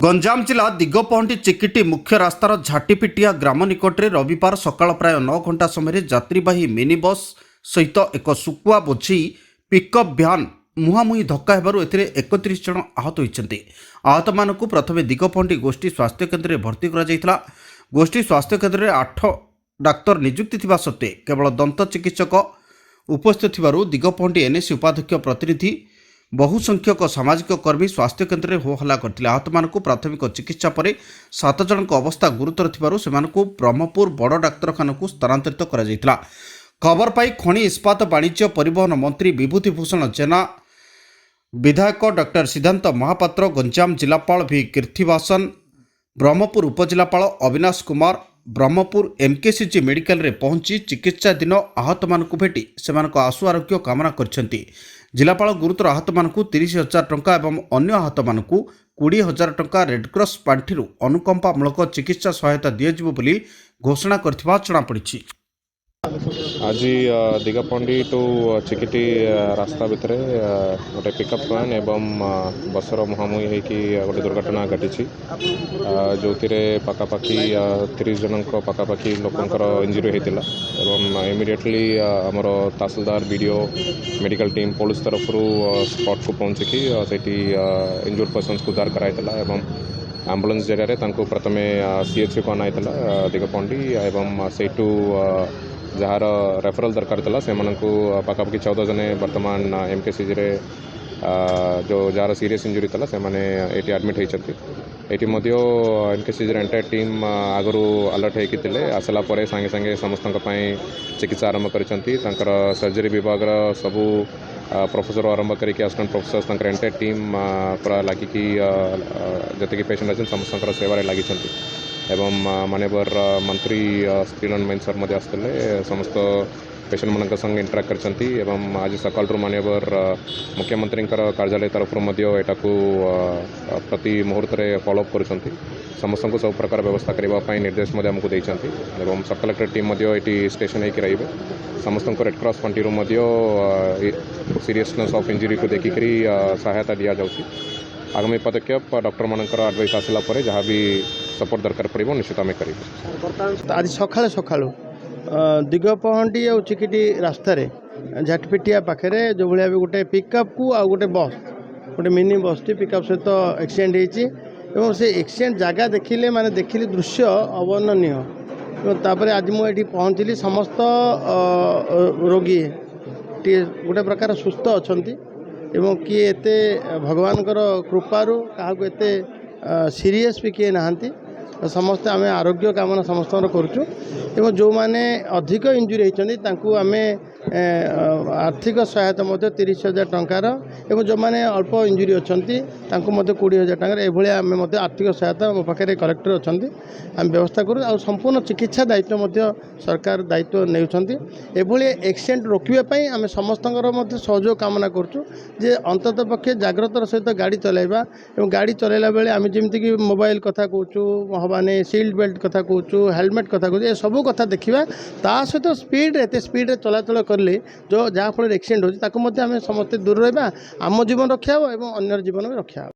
गंजाम जिला दिगपहंटी चिकिटी मुख्य रास्तार झाटीपिटिया ग्राम निकट में रविवार सकाळ प्राय 9 घंटा समय यात्रीवाही मिनी बस सहित एक सुकुआ बोझी पिकअप भ्यान मुहांमुही धक्का हेबारु एथिरे 31 जन आहत होइछन्ति। आहत मानकु प्रथमे दिगपहंटी गोष्ठी स्वास्थ्य केन्द्र में भर्ती करा जायतिला। गोष्ठी स्वास्थ्य केन्द्र में 8 डाक्तर नियुक्ति थिबा सत्वे केवल दंत चिकित्सक उपस्थित थिबारु दिगपहंटी एनएससी उपाध्यक्ष प्रतिनिधि बहु संख्यक सामाजिक कर्मी स्वास्थ्य केन्द्र में हो हल्ला करथिले। आहत मानकु प्राथमिक चिकित्सा पर 7 जनक अवस्था गुरुतर थिबारु सेमानकु ब्रह्मपुर बड़ डाक्तरखाना को स्थानांतरित करा जायतिला। खबर पाई खनि इस्पात वाणिज्य परिवहन मंत्री विभूतिभूषण जेना, विधायक डॉक्टर सिद्धांत महापात्र, गंजाम जिलापाल भी कीर्तिवासन, ब्रह्मपुर उपजिलापाल अविनाश कुमार ब्रह्मपुर एमकेसीजी मेडिकल रे पहुंची चिकित्सा दिन आहत मानकु भेटी सेमानक आशु आरोग्य कामना करछन्ति। जिलापाल गुरुतर आहत मानकु 30,000 टंका एवं अन्य आहत मानकु 20,000 टंका रेडक्रॉस पांठिरु अनुकंपामूलक चिकित्सा सहायता दियाजिबो बोली घोषणा करथिबा जଣା पड़िछि। आज दिगपहंटी टू चिकिटी रास्ता भितर गोटे पिकअप वैन एवं बसर मुहांमुही होगी गोटे दुर्घटना घटी जो पखापाखि 30 जन पखापाखि लोकंर इंजुरी होता एवं इमिडिएटली आमर तहसीलदार बीडीओ मेडिकल टीम पुलिस तरफ स्पॉट को पहुँचिकी इंजुर्ड पर्सन्स को उद्धार कराइला एवं एम्बुलेंस जरिया प्रथमे सीएचसी को अनाइला दिगपहंटी एवं सेठू जार रेफरल दरकार था से पखापाखि 14 जने वर्तमान एमकेसीजी रे जो जार सीरीयस इंजुरी था से ये एडमिट होती एमकेसीजी एंटायर टीम आगु अलर्ट होते आसला सांगे सांगे समस्त चिकित्सा आरंभ कर सर्जरी विभाग सबू प्रोफेसर आरंभ करके असिस्टेंट प्रोफेसर एंटायर टीम पूरा लगिकी जी पेशेंट अच्छे समस्त सेवार लगी एवं मानवर मंत्री स्त्रीलन मैन सर आसते समस्त पेशेंट मान संग इंटराक्ट करछंती एवं आज सकाल मानवर मुख्यमंत्री कार्यालय तरफ यहाँ प्रति मुहूर्त फॉलोअप करुँच समस्त को सब प्रकार व्यवस्था करने निर्देश आमको देते एवं सब कलेक्टर टीम ये स्टेशन होकर रे समस्त रेडक्रॉस पांटी सीरीयसनेस ऑफ इंजुरी को देखिक सहायता दि जाऊँगी। आगामी पदक्षेप डॉक्टर मानकर एडवाइस आसला परे जहाँ भी सपोर्ट दरकार पड़ो निश्चित आम कर। आज सकाଳେ सकाळु दिगपहंटी और चिकिटी रास्तार झाटपिटिया पाखे जो भाया भी गोटे पिकअप को आ गोटे बस गोटे मिनी बस टी पिकअप सहित एक्सीडेंट होती से एक्सीडेंट जगह देखिले माने देखिली दृश्य अवर्णनीय। तापर आज मुझे पहुँचली समस्त रोगी गोटे प्रकार सुस्थ अच्छा एवं किए एते भगवान कृपारू क्या एते सीरीयस भी किए नहांती समस्ते आम आरोग्य कामना समस्त करुचु एवं जो माने अधिक इंजुरी होती आम आर्थिक सहायता 30,000 टंकार एवं जो माने अल्प इंजुरी अच्छा 20,000 टंकार एभली आम आर्थिक सहायता मो पाखे कलेक्टर अच्छा आम व्यवस्था करूँ आ संपूर्ण चिकित्सा दायित्व सरकार दायित्व नेउछंती। एक्सीडेंट रोकवाई आम समस्त सहयोग कामना करुँ जे अंतत पक्षे जाग्रतर सहित गाड़ी चलाइबा एवं गाड़ी चलाइला बेले आम जमीक मोबाइल कथा कहूँ हवाने सीट बेल्ट कथा कहूँ हेलमेट कथा कहूँ ये सब कथा देखा ता सहित स्पीड एत स्पीड चलाचल कले जो जहाँफल एक्सीडेंट होती आम समस्त दूर रहा आम जीवन रक्षा और अन्य जीवन भी रक्षा।